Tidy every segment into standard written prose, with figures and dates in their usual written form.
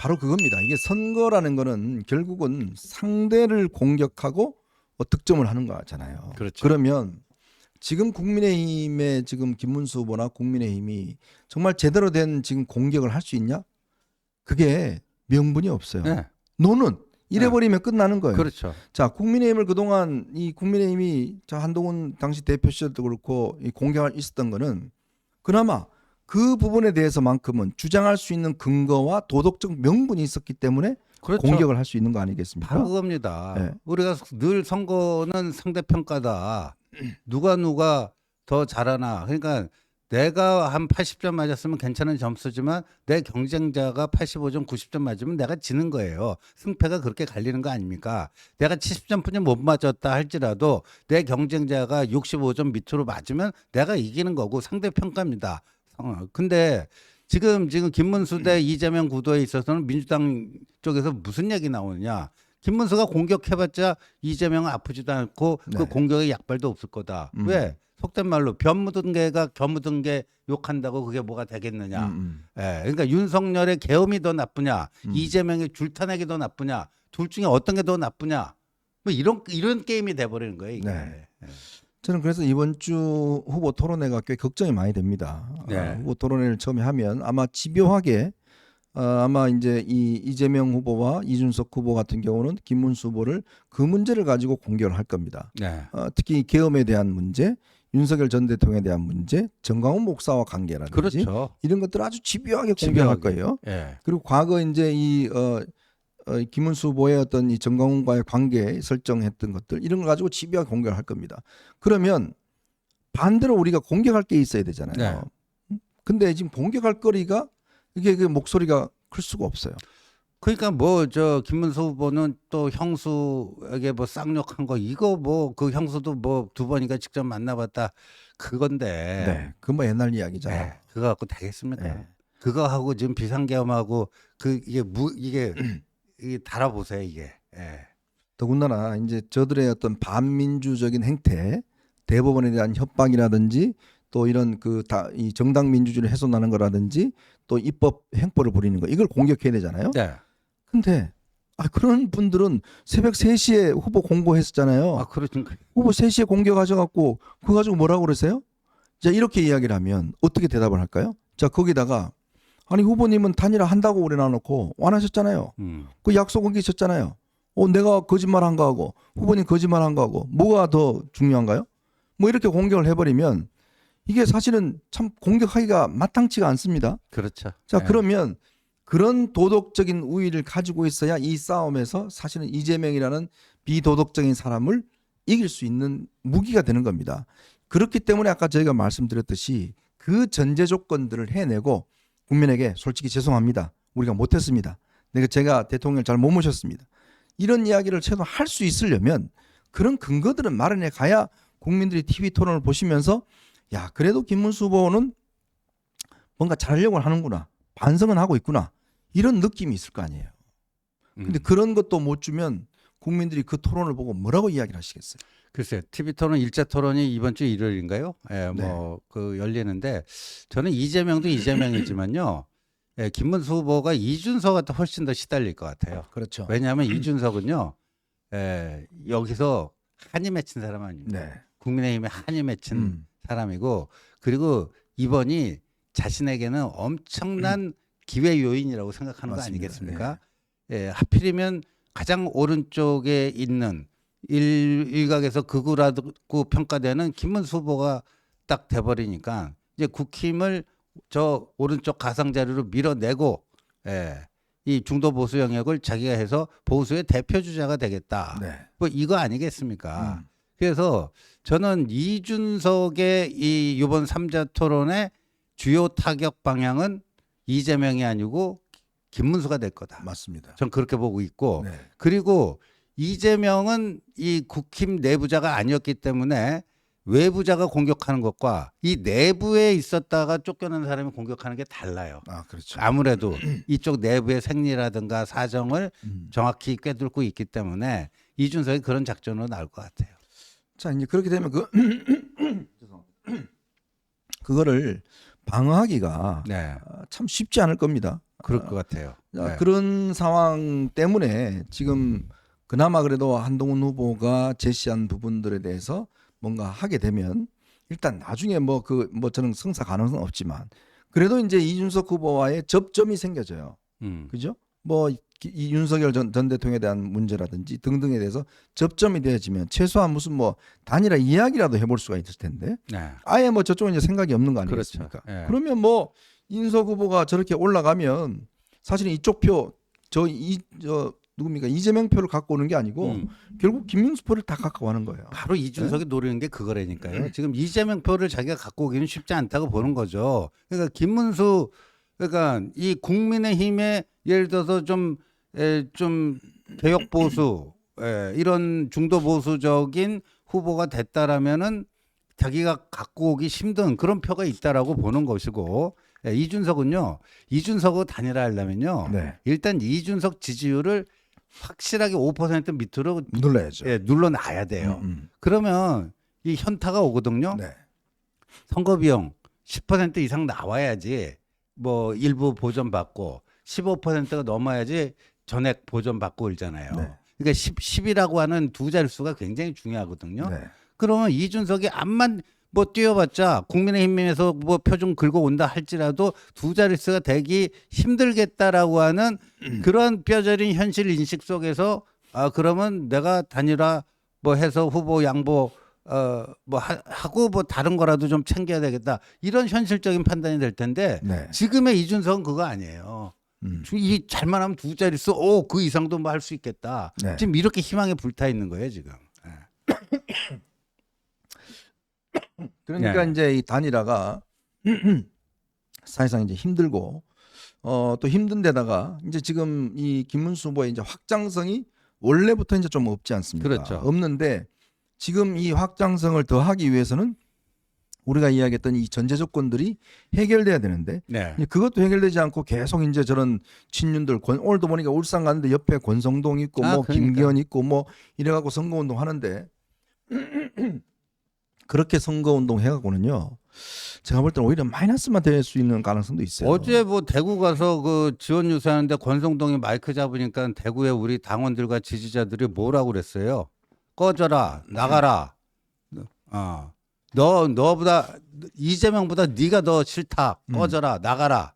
바로 그겁니다. 이게 선거라는 거는 결국은 상대를 공격하고 득점을 하는 거잖아요. 그렇죠. 그러면 지금 국민의힘의 지금 김문수 후보나 국민의힘이 정말 제대로 된 지금 공격을 할 수 있냐? 그게 명분이 없어요. 네. 노는 이래버리면 끝나는 거예요. 그렇죠. 자, 국민의힘을 그동안 이 국민의힘이 자 한동훈 당시 대표 시절도 그렇고 이 공격을 있었던 거는 그나마 그 부분에 대해서만큼은 주장할 수 있는 근거와 도덕적 명분이 있었기 때문에 그렇죠. 공격을 할 수 있는 거 아니겠습니까? 바로 그겁니다. 네. 우리가 늘 선거는 상대평가다. 누가 더 잘하나. 그러니까 내가 한 80점 맞았으면 괜찮은 점수지만 내 경쟁자가 85점, 90점 맞으면 내가 지는 거예요. 승패가 그렇게 갈리는 거 아닙니까? 내가 70점뿐이 못 맞았다 할지라도 내 경쟁자가 65점 밑으로 맞으면 내가 이기는 거고 상대평가입니다. 근데 지금 김문수 대 이재명 구도에 있어서는 민주당 쪽에서 무슨 얘기 나오느냐? 김문수가 공격해봤자 이재명은 아프지도 않고 그 네. 공격에 약발도 없을 거다. 왜? 속된 말로 벼 묻은 개가 겨 묻은 개 욕한다고 그게 뭐가 되겠느냐? 예, 그러니까 윤석열의 계엄이 더 나쁘냐? 이재명의 줄타내기 더 나쁘냐? 둘 중에 어떤 게 더 나쁘냐? 뭐 이런 게임이 돼버리는 거예요. 이게. 네. 저는 그래서 이번 주 후보 토론회가 꽤 걱정이 많이 됩니다. 네. 후보 토론회를 처음에 하면 아마 집요하게 아마 이제 이 이재명 후보와 이준석 후보 같은 경우는 김문수 후보를 그 문제를 가지고 공격을 할 겁니다. 네. 특히 계엄에 대한 문제, 윤석열 전 대통령에 대한 문제, 정광훈 목사와 관계라든지 그렇죠. 이런 것들을 아주 집요하게 공격할 거예요. 예. 그리고 과거 이제 이 김문수 후보의 어떤 이 정광훈과의 관계 설정했던 것들 이런 걸 가지고 집요하게 공격을 할 겁니다. 그러면 반대로 우리가 공격할 게 있어야 되잖아요. 근데 지금 공격할 거리가 이게 그 목소리가 클 수가 없어요. 그러니까 뭐 김문수 후보는 또 형수에게 뭐 쌍욕한 거 이거 뭐 그 형수도 뭐 두 번인가 직접 만나봤다 그건데. 네, 그 뭐 옛날 이야기잖아요. 네, 그거 갖고 되겠습니까? 네. 그거 하고 지금 비상계엄하고 이게 달아보세요 이게. 예. 더군다나 이제 저들의 어떤 반민주적인 행태, 대법원에 대한 협박이라든지 또 이런 이 정당 민주주의를 훼손하는 거라든지 또 입법 행포를 부리는 거 이걸 공격해야 되잖아요. 네. 근데 그런 분들은 새벽 3시에 후보 공고했었잖아요. 아 그렇죠. 후보 3시에 공격하셔갖고 그거 가지고 뭐라고 그러세요? 자 이렇게 이야기를 하면 어떻게 대답을 할까요? 자 거기다가 아니 후보님은 단일화 한다고 그래놔놓고 안 하셨잖아요. 그 약속 어기셨잖아요. 내가 거짓말한 거하고 후보님 거짓말한 거하고 뭐가 더 중요한가요? 뭐 이렇게 공격을 해버리면 이게 사실은 참 공격하기가 마땅치가 않습니다. 그렇죠. 자 예. 그러면 그런 도덕적인 우위를 가지고 있어야 이 싸움에서 사실은 이재명이라는 비도덕적인 사람을 이길 수 있는 무기가 되는 겁니다. 그렇기 때문에 아까 저희가 말씀드렸듯이 그 전제 조건들을 해내고 국민에게 솔직히 죄송합니다. 우리가 못했습니다. 제가 대통령을 잘 못 모셨습니다. 이런 이야기를 최소한 할 수 있으려면 그런 근거들은 마련해 가야 국민들이 TV 토론을 보시면서 야 그래도 김문수 후보는 뭔가 잘하려고 하는구나. 반성은 하고 있구나. 이런 느낌이 있을 거 아니에요. 근데 그런 것도 못 주면 국민들이 그 토론을 보고 뭐라고 이야기를 하시겠어요? 글쎄요. TV 토론 일자 토론이 이번 주 일요일인가요? 예, 뭐 그 열리는데 저는 이재명도 이재명이지만요. 예, 김문수 후보가 이준석한테 훨씬 더 시달릴 것 같아요. 그렇죠. 왜냐하면 이준석은요. 여기서 한이 맺힌 사람 아닙니까? 네. 국민의힘에 한이 맺힌 사람이고 그리고 이번이 자신에게는 엄청난 기회 요인이라고 생각하는 맞습니다. 거 아니겠습니까? 예, 하필이면 가장 오른쪽에 있는 일각에서 극우라고 평가되는 김문수 후보가 딱 돼버리니까 이제 국힘을 저 오른쪽 가상자리로 밀어내고 이 중도 보수 영역을 자기가 해서 보수의 대표 주자가 되겠다. 네. 뭐 이거 아니겠습니까? 그래서 저는 이준석의 이번 3자 토론의 주요 타격 방향은 이재명이 아니고 김문수가 될 거다. 맞습니다. 전 그렇게 보고 있고 네. 그리고 이재명은 이 국힘 내부자가 아니었기 때문에 외부자가 공격하는 것과 이 내부에 있었다가 쫓겨난 사람이 공격하는 게 달라요. 그렇죠. 아무래도 이쪽 내부의 생리라든가 사정을 정확히 꿰뚫고 있기 때문에 이준석이 그런 작전으로 나올 것 같아요. 자 이제 그렇게 되면 그거를 방어하기가 네. 참 쉽지 않을 겁니다. 그럴 것 같아요. 네. 그런 상황 때문에 지금 그나마 그래도 한동훈 후보가 제시한 부분들에 대해서 뭔가 하게 되면 일단 나중에 뭐 저는 성사 가능성은 없지만 그래도 이제 이준석 후보와의 접점이 생겨져요. 그죠? 뭐 이 윤석열 전 대통령에 대한 문제라든지 등등에 대해서 접점이 되어지면 최소한 무슨 뭐 단일화 이야기라도 해볼 수가 있을 텐데 네. 아예 뭐 저쪽은 이제 생각이 없는 거 그렇죠. 아니겠습니까? 예. 그러면 뭐 인석 후보가 저렇게 올라가면 사실은 이쪽 표 누굽니까 이재명 표를 갖고 오는 게 아니고 결국 김문수 표를 다 갖고 가는 거예요. 바로 이준석이 노리는 게 그거라니까요. 지금 이재명 표를 자기가 갖고 오기는 쉽지 않다고 보는 거죠. 그러니까 김문수 그러니까 이 국민의힘에 예를 들어서 좀 개혁 보수 이런 중도 보수적인 후보가 됐다라면은 자기가 갖고 오기 힘든 그런 표가 있다라고 보는 것이고 이준석은요. 이준석을 단일화하려면요. 네. 일단 이준석 지지율을 확실하게 5% 밑으로 눌러야죠. 눌러놔야 돼요. 그러면 이 현타가 오거든요. 네. 선거 비용 10% 이상 나와야지 뭐 일부 보전 받고 15%가 넘어야지 전액 보전 받고 그러잖아요. 네. 그러니까 10이라고 하는 두 자릿수가 굉장히 중요하거든요. 네. 그러면 이준석이 암만 뭐 뛰어봤자 국민의힘에서 뭐 표 좀 긁어 온다 할지라도 두 자릿수가 되기 힘들겠다라고 하는 그런 뼈저린 현실 인식 속에서 그러면 내가 단일화 뭐 해서 후보 양보 뭐 하고 뭐 다른 거라도 좀 챙겨야 되겠다 이런 현실적인 판단이 될 텐데 네. 지금의 이준석은 그거 아니에요. 이 잘만 하면 두 자릿수 그 이상도 뭐 할 수 있겠다. 네. 지금 이렇게 희망에 불타 있는 거예요 지금. 그러니까 네. 이제 이 단일화가 사실상 이제 힘들고 또 힘든 데다가 이제 지금 이 김문수 후보의 이제 확장성이 원래부터 이제 좀 없지 않습니까? 그렇죠. 없는데 지금 이 확장성을 더하기 위해서는 우리가 이야기했던 이 전제 조건들이 해결돼야 되는데 네. 이제 그것도 해결되지 않고 계속 이제 저런 친윤들 오늘도 보니까 울산 갔는데 옆에 권성동 있고 뭐 그러니까. 김기현 있고 뭐 이래갖고 선거운동 하는데 그렇게 선거운동 해갖고는요 제가 볼 때는 오히려 마이너스만 될 수 있는 가능성도 있어요. 어제 뭐 대구 가서 그 지원 유세하는데 권성동이 마이크 잡으니까 대구에 우리 당원들과 지지자들이 뭐라고 그랬어요? 꺼져라, 나가라. 너보다 이재명보다 네가 더 싫다. 꺼져라, 나가라.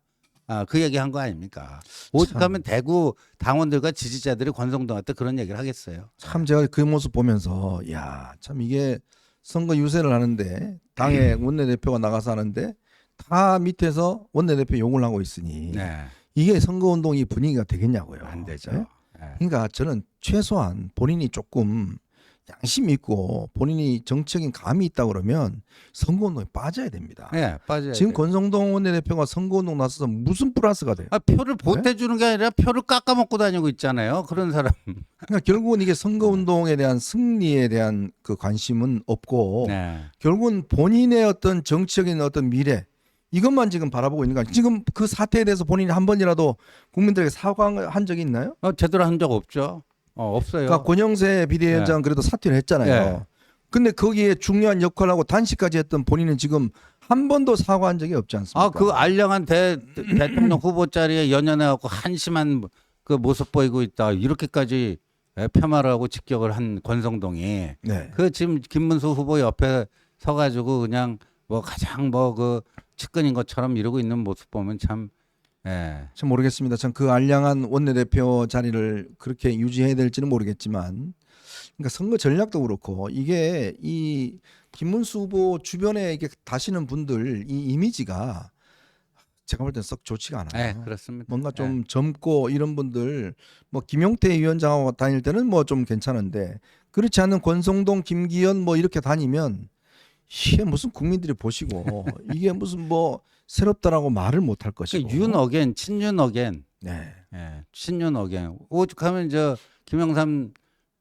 그 얘기 한 거 아닙니까? 오죽하면 대구 당원들과 지지자들이 권성동한테 그런 얘기를 하겠어요. 참 제가 그 모습 보면서 야 참 이게 선거 유세를 하는데 당의 원내대표가 나가서 하는데 다 밑에서 원내대표 욕을 하고 있으니 네, 이게 선거운동이 분위기가 되겠냐고요. 안 되죠. 네? 네. 그러니까 저는 최소한 본인이 조금 양심 있고 본인이 정치적인 감이 있다 그러면 선거운동에 빠져야 됩니다. 네, 빠져야 지금 돼요. 권성동 원내대표가 선거운동 나서서 무슨 플러스가 돼요? 표를 보태주는 게 아니라 표를 깎아먹고 다니고 있잖아요. 그런 사람. 그러니까 결국은 이게 선거운동에 대한 승리에 대한 그 관심은 없고 네. 결국은 본인의 어떤 정치적인 어떤 미래 이것만 지금 바라보고 있는 거야. 지금 그 사태에 대해서 본인이 한 번이라도 국민들에게 사과한 적이 있나요? 제대로 한 적 없죠. 없어요. 그러니까 권영세 비대위원장 그래도 사퇴를 했잖아요. 네. 근데 거기에 중요한 역할하고 단식까지 했던 본인은 지금 한 번도 사과한 적이 없지 않습니까? 그 알량한 대통령 후보 자리에 연연해갖고 한심한 그 모습 보이고 있다. 이렇게까지 폄하를 하고 직격을 한 권성동이 네. 그 지금 김문수 후보 옆에 서가지고 그냥 뭐 가장 뭐 그 측근인 것처럼 이러고 있는 모습 보면 참. 참 모르겠습니다. 참 그 알량한 원내대표 자리를 그렇게 유지해야 될지는 모르겠지만, 그러니까 선거 전략도 그렇고 이게 이 김문수 후보 주변에 이게 다시는 분들 이 이미지가 제가 볼 땐 썩 좋지가 않아요. 네, 그렇습니다. 뭔가 좀 젊고 이런 분들 뭐 김용태 위원장하고 다닐 때는 뭐 좀 괜찮은데 그렇지 않은 권성동, 김기현 뭐 이렇게 다니면 이게 무슨 국민들이 보시고 이게 무슨 뭐 새롭다라고 말을 못 할 것이고. 윤 어겐, 친윤 어겐. 네. 친윤 어겐. 오죽하면 김영삼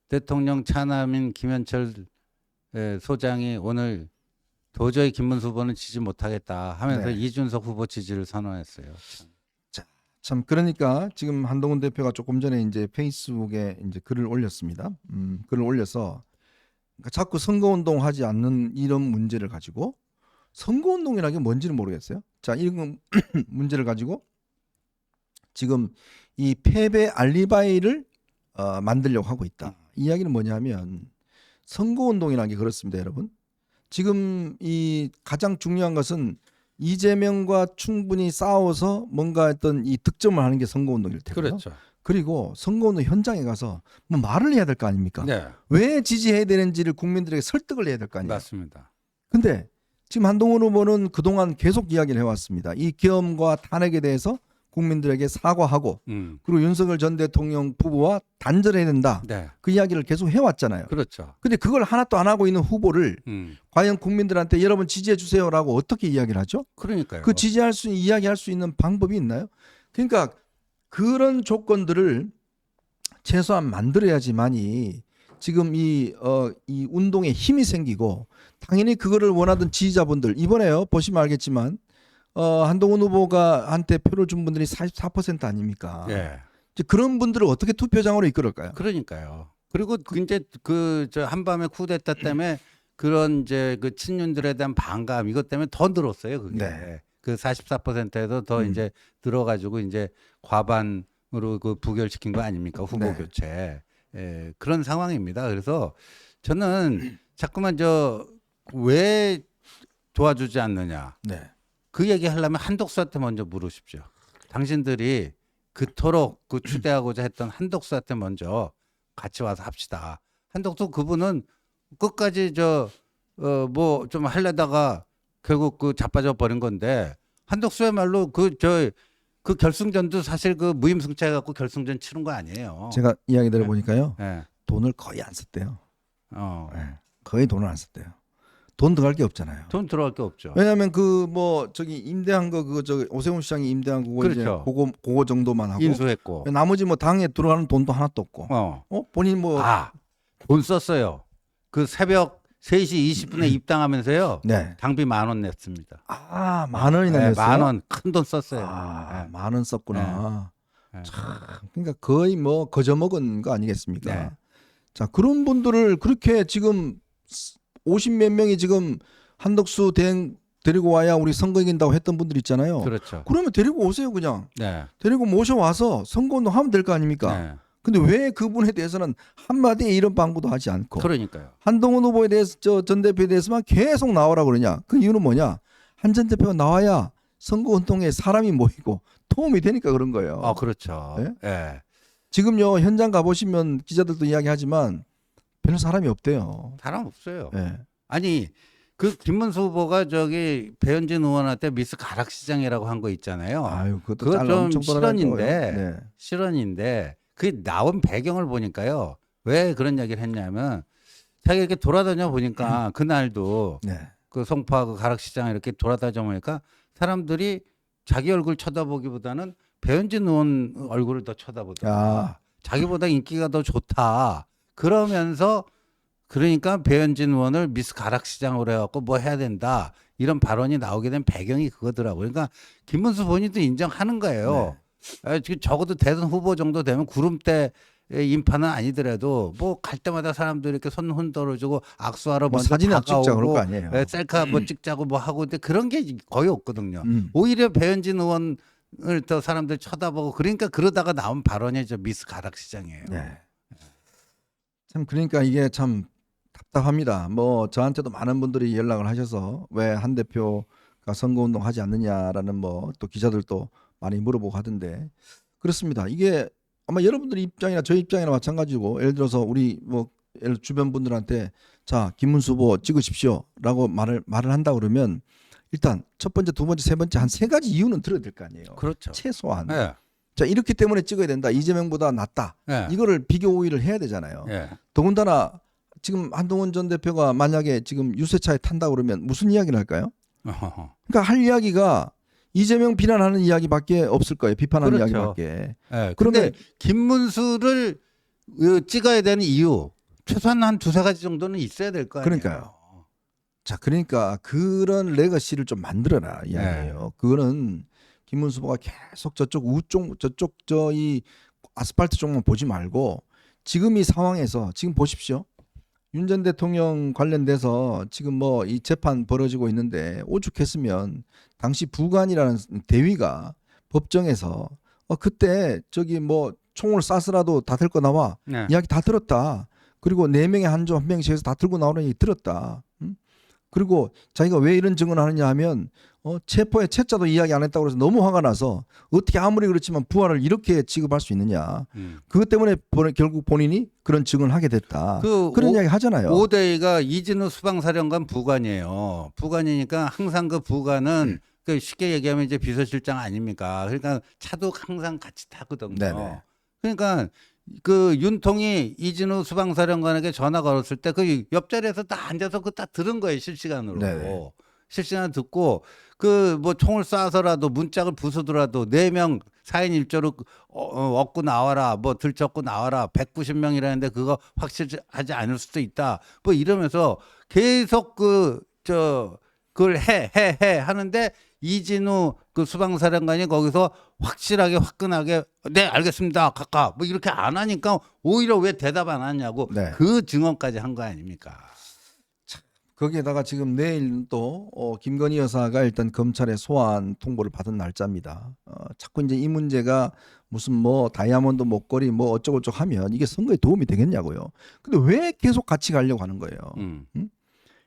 대통령 차남인 김현철 소장이 오늘 도저히 김문수 후보는 지지 못하겠다 하면서 네. 이준석 후보 지지를 선언했어요. 참 그러니까 지금 한동훈 대표가 조금 전에 이제 페이스북에 이제 글을 올렸습니다. 글을 올려서 그러니까 자꾸 선거운동 하지 않는 이런 문제를 가지고 선거운동이라는 게 뭔지는 모르겠어요. 자, 이런 문제를 가지고 지금 이 패배 알리바이를 만들려고 하고 있다. 이야기는 뭐냐면 선거운동이라는 게 그렇습니다, 여러분. 지금 이 가장 중요한 것은 이재명과 충분히 싸워서 뭔가 어떤 이 득점을 하는 게 선거운동일 테고요. 그렇죠. 그리고 선거운동 현장에 가서 뭐 말을 해야 될 거 아닙니까? 네, 왜 지지해야 되는지를 국민들에게 설득을 해야 될 거 아니에요. 맞습니다. 근데 지금 한동훈 후보는 그동안 계속 이야기를 해왔습니다. 이 계엄과 탄핵에 대해서 국민들에게 사과하고 그리고 윤석열 전 대통령 부부와 단절해야 된다. 네, 그 이야기를 계속 해왔잖아요. 그렇죠. 근데 그걸 하나도 안 하고 있는 후보를 과연 국민들한테 여러분 지지해 주세요라고 어떻게 이야기를 하죠? 그러니까요. 그 지지할 수 이야기할 수 있는 방법이 있나요? 그러니까 그런 조건들을 최소한 만들어야지만이 지금 이 운동에 힘이 생기고 당연히 그거를 원하던 지지자분들 이번에요 보시면 알겠지만 한동훈 후보가 한테 표를 준 분들이 44% 아닙니까? 예. 이제 그런 분들을 어떻게 투표장으로 이끌을까요? 그러니까요. 그리고 이제 그 저 한밤의 쿠데타 때문에 그런 이제 그 친윤들에 대한 반감 이것 때문에 더 늘었어요. 그게 네. 그 44%에도 더 이제 들어가지고 이제 과반으로 그 부결시킨 거 아닙니까? 후보 네. 교체. 예, 그런 상황입니다. 그래서 저는 자꾸만 왜 도와주지 않느냐. 네. 그 얘기 하려면 한독수한테 먼저 물으십시오. 당신들이 그토록 그 추대하고자 했던 한독수한테 먼저 같이 와서 합시다. 한독수 그분은 끝까지 뭐 좀 하려다가 결국 그 자빠져 버린 건데 한독수야말로 그 결승전도 사실 그 무임승차 해갖고 결승전 치른 거 아니에요. 제가 이야기 들어보니까요. 예. 돈을 거의 안 썼대요. 어. 네. 거의 돈을 안 썼대요. 돈 들어갈 게 없잖아요. 돈 들어갈 게 없죠. 왜냐하면 그 뭐 저기 임대한 거 그거 저 오세훈 시장이 임대한 그거 이제 그렇죠. 그거 정도만 하고 인수했고. 나머지 뭐 당에 들어가는 돈도 하나도 없고 본인 뭐 돈 썼어요. 그 새벽 3시 20분에 입당하면서요. 네. 당비 10,000원 냈습니다. 10,000원이나 네, 냈어요. 10,000원 큰 돈 썼어요. 네. 10,000원 썼구나. 네. 참 그러니까 거의 뭐 거저 먹은 거 아니겠습니까? 네. 자 그런 분들을 그렇게 지금 50몇 명이 지금 한덕수 대행 데리고 와야 우리 선거 이긴다고 했던 분들 있잖아요. 그렇죠. 그러면 데리고 오세요 그냥. 네. 데리고 모셔와서 선거운동 하면 될 거 아닙니까? 네. 근데 왜 그분에 대해서는 한마디 이런 방구도 하지 않고 그러니까요. 한동훈 후보에 대해서 전 대표에 대해서만 계속 나오라 그러냐? 그 이유는 뭐냐? 한 전 대표가 나와야 선거운동에 사람이 모이고 도움이 되니까 그런 거예요. 그렇죠. 네? 네. 지금요 현장 가보시면 기자들도 이야기하지만 별로 사람이 없대요. 사람 없어요. 네. 아니 그 김문수 후보가 배현진 의원한테 미스 가락시장이라고 한 거 있잖아요. 아유 그것도 그거 짤 좀 엄청 실언인데 네. 실언인데 그 나온 배경을 보니까요. 왜 그런 얘기를 했냐면 자기가 이렇게 돌아다녀 보니까 그날도 네. 그 송파구 가락시장 이렇게 돌아다녀 보니까 사람들이 자기 얼굴 쳐다보기보다는 배현진 의원 얼굴을 더 쳐다보더라. 자기보다 인기가 더 좋다. 그러면서 그러니까 배현진 의원을 미스 가락시장으로 해갖고 뭐 해야 된다. 이런 발언이 나오게 된 배경이 그거더라고요. 그러니까 김문수 본인도 인정하는 거예요. 지금 적어도 대선 후보 정도 되면 구름대 인파는 아니더라도 뭐 갈 때마다 사람들이 이렇게 손 흔들어주고 악수하러 뭐 먼저 사진이나 찍자 그럴 거 다가오고 아니에요. 셀카 뭐 찍자고 뭐 하고 근데 그런 게 거의 없거든요. 음. 오히려 배현진 의원을 더 사람들 쳐다보고 그러니까 그러다가 나온 발언이 미스 가락시장이에요. 네. 참 그러니까 이게 참 답답합니다. 뭐 저한테도 많은 분들이 연락을 하셔서 왜 한 대표가 선거운동 하지 않느냐라는 뭐 또 기자들도 많이 물어보고 하던데 그렇습니다. 이게 아마 여러분들 입장이나 저희 입장이나 마찬가지고 예를 들어서 우리 뭐 주변 분들한테 자 김문수 후보 찍으십시오라고 말을 한다 그러면 일단 첫 번째, 두 번째, 세 번째 한 3가지 이유는 들어야 될 거 아니에요. 그렇죠. 최소한. 네. 자 이렇기 때문에 찍어야 된다. 이재명보다 낫다. 네. 이거를 비교 우위를 해야 되잖아요. 네. 더군다나 지금 한동훈 전 대표가 만약에 지금 유세차에 탄다 그러면 무슨 이야기를 할까요? 그러니까 할 이야기가 이재명 비난하는 이야기밖에 없을 거예요. 비판하는 그렇죠. 이야기밖에. 네. 그러면 그런데 김문수를 찍어야 되는 이유 최소한 한 2-3가지 정도는 있어야 될 거 아니에요. 그러니까요. 자, 그러니까 그런 레거시를 좀 만들어라 이야기예요. 그거는 김문수 후보가 계속 저쪽 이 아스팔트 쪽만 보지 말고 지금 이 상황에서 지금 보십시오. 윤 전 대통령 관련돼서 지금 뭐 이 재판 벌어지고 있는데 오죽했으면 당시 부관이라는 대위가 법정에서 그때 저기 뭐 총을 쏴서라도 다 들고 나와. 네. 이야기 다 들었다. 그리고 4명의 한 명씩 해서 다 들고 나오는 얘기 들었다. 그리고 자기가 왜 이런 증언을 하느냐 하면 체포의 채자도 이야기 안 했다고 해서 너무 화가 나서 어떻게 아무리 그렇지만 부하를 이렇게 취급할 수 있느냐. 그것 때문에 결국 본인이 그런 증언을 하게 됐다. 그런 이야기 하잖아요. 오대이가 이진우 수방사령관 부관이에요. 부관이니까 항상 그 부관은 그 쉽게 얘기하면 이제 비서실장 아닙니까? 그러니까 차도 항상 같이 타거든요. 네네. 그러니까 그 윤통이 이진우 수방사령관에게 전화 걸었을 때 그 옆자리에서 다 앉아서 그 다 들은 거예요, 실시간으로. 네네. 실시간 듣고 그 뭐 총을 쏴서라도 문짝을 부수더라도 4명 4인 1조로 얻고 나와라, 뭐 들쳤고 나와라, 190명이라는데 그거 확실하지 않을 수도 있다. 뭐 이러면서 계속 그걸 해 하는데 이진우 그 수방사령관이 거기서 확실하게 화끈하게 네 알겠습니다 각하 뭐 이렇게 안 하니까 오히려 왜 대답 안 하냐고 네. 그 증언까지 한 거 아닙니까? 거기에다가 지금 내일 또 김건희 여사가 일단 검찰에 소환 통보를 받은 날짜입니다. 자꾸 이제 이 문제가 무슨 뭐 다이아몬드 목걸이 뭐 어쩌고저쩌고 하면 이게 선거에 도움이 되겠냐고요. 근데 왜 계속 같이 가려고 하는 거예요.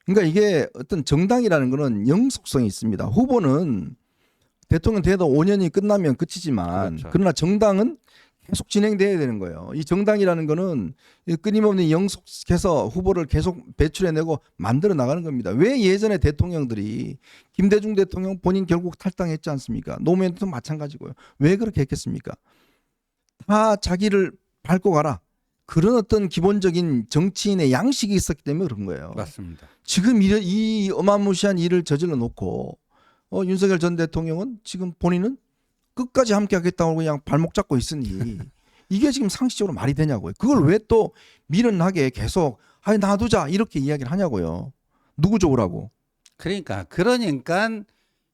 그러니까 이게 어떤 정당이라는 거는 영속성이 있습니다. 후보는 대통령 돼도 5년이 끝나면 끝이지만 그렇죠. 그러나 정당은 계속 진행돼야 되는 거예요. 이 정당이라는 거는 끊임없는 영속해서 후보를 계속 배출해내고 만들어 나가는 겁니다. 왜 예전에 대통령들이 김대중 대통령 본인 결국 탈당했지 않습니까? 노무현 대통령 마찬가지고요. 왜 그렇게 했겠습니까? 다 자기를 밟고 가라. 그런 어떤 기본적인 정치인의 양식이 있었기 때문에 그런 거예요. 맞습니다. 지금 이 어마무시한 일을 저질러 놓고 윤석열 전 대통령은 지금 본인은 끝까지 함께 하겠다고 그냥 발목 잡고 있으니 이게 지금 상식적으로 말이 되냐고요. 그걸 왜 또 미련하게 계속 아니 놔두자 이렇게 이야기를 하냐고요. 누구 좋으라고. 그러니까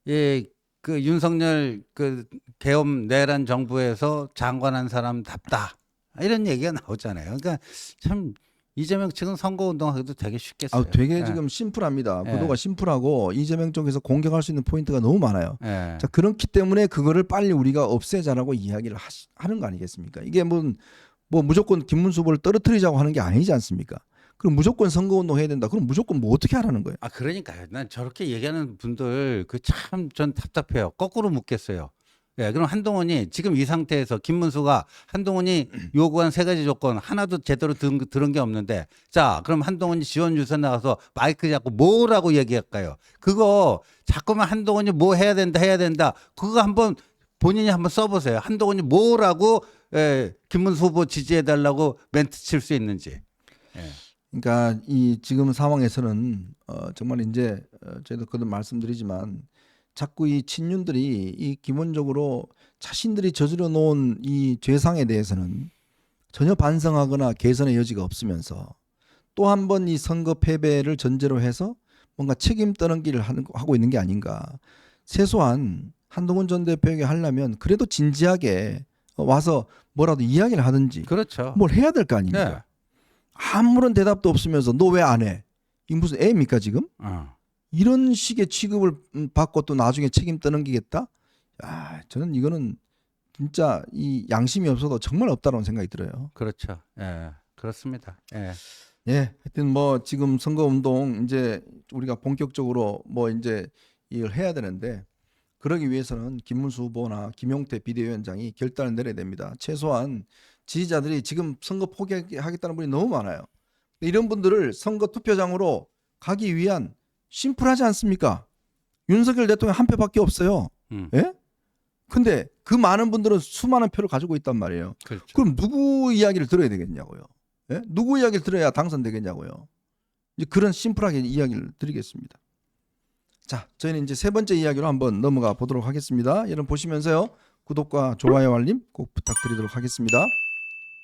예, 그 윤석열 그 계엄 내란 정부에서 장관한 사람답다 이런 얘기가 나오잖아요. 그러니까 참 이재명 측은 선거운동하기도 되게 쉽겠어요. 되게 예. 지금 심플합니다. 예. 구도가 심플하고 이재명 쪽에서 공격할 수 있는 포인트가 너무 많아요. 예. 자, 그렇기 때문에 그거를 빨리 우리가 없애자라고 이야기를 하는 거 아니겠습니까? 이게 뭐 무조건 김문수 후보를 떨어뜨리자고 하는 게 아니지 않습니까? 그럼 무조건 선거운동 해야 된다. 그럼 무조건 뭐 어떻게 하라는 거예요? 아 그러니까요. 난 저렇게 얘기하는 분들 그 참 전 답답해요. 거꾸로 묻겠어요. 예, 그럼 한동훈이 지금 이 상태에서 김문수가 한동훈이 요구한 3가지 조건 하나도 제대로 들은 게 없는데 자 그럼 한동훈이 지원 유세 나가서 마이크 잡고 뭐라고 얘기할까요? 그거 자꾸만 한동훈이 뭐 해야 된다 그거 한번 본인이 한번 써보세요. 한동훈이 뭐라고 김문수 후보 지지해달라고 멘트 칠 수 있는지. 예. 그러니까 이 지금 상황에서는 정말 이제 저희도 그런 말씀드리지만 자꾸 이 친윤들이 이 기본적으로 자신들이 저지러 놓은 이 죄상에 대해서는 전혀 반성하거나 개선의 여지가 없으면서 또 한 번 이 선거 패배를 전제로 해서 뭔가 책임 떠넘기를 하고 있는 게 아닌가. 최소한 한동훈 전 대표에게 하려면 그래도 진지하게 와서 뭐라도 이야기를 하든지 그렇죠. 뭘 해야 될 거 아닙니까? 네. 아무런 대답도 없으면서 너 왜 안 해? 이 무슨 애입니까 지금? 이런 식의 취급을 받고 또 나중에 책임 떠넘기겠다? 저는 이거는 진짜 이 양심이 없어도 정말 없다는 생각이 들어요. 그렇죠. 예, 그렇습니다. 예. 예, 하여튼 뭐 지금 선거운동 이제 우리가 본격적으로 뭐 이제 이걸 해야 되는데 그러기 위해서는 김문수 후보나 김용태 비대위원장이 결단을 내려야 됩니다. 최소한 지지자들이 지금 선거 포기하겠다는 분이 너무 많아요. 이런 분들을 선거 투표장으로 가기 위한 심플하지 않습니까? 윤석열 대통령 한 표밖에 없어요. 예? 근데 그 많은 분들은 수많은 표를 가지고 있단 말이에요. 그렇죠. 그럼 누구 이야기를 들어야 되겠냐고요. 예? 누구 이야기를 들어야 당선되겠냐고요. 이제 그런 심플하게 이야기를 드리겠습니다. 자, 저희는 이제 3번째 이야기로 한번 넘어가 보도록 하겠습니다. 여러분 보시면서요. 구독과 좋아요 알림 꼭 부탁드리도록 하겠습니다.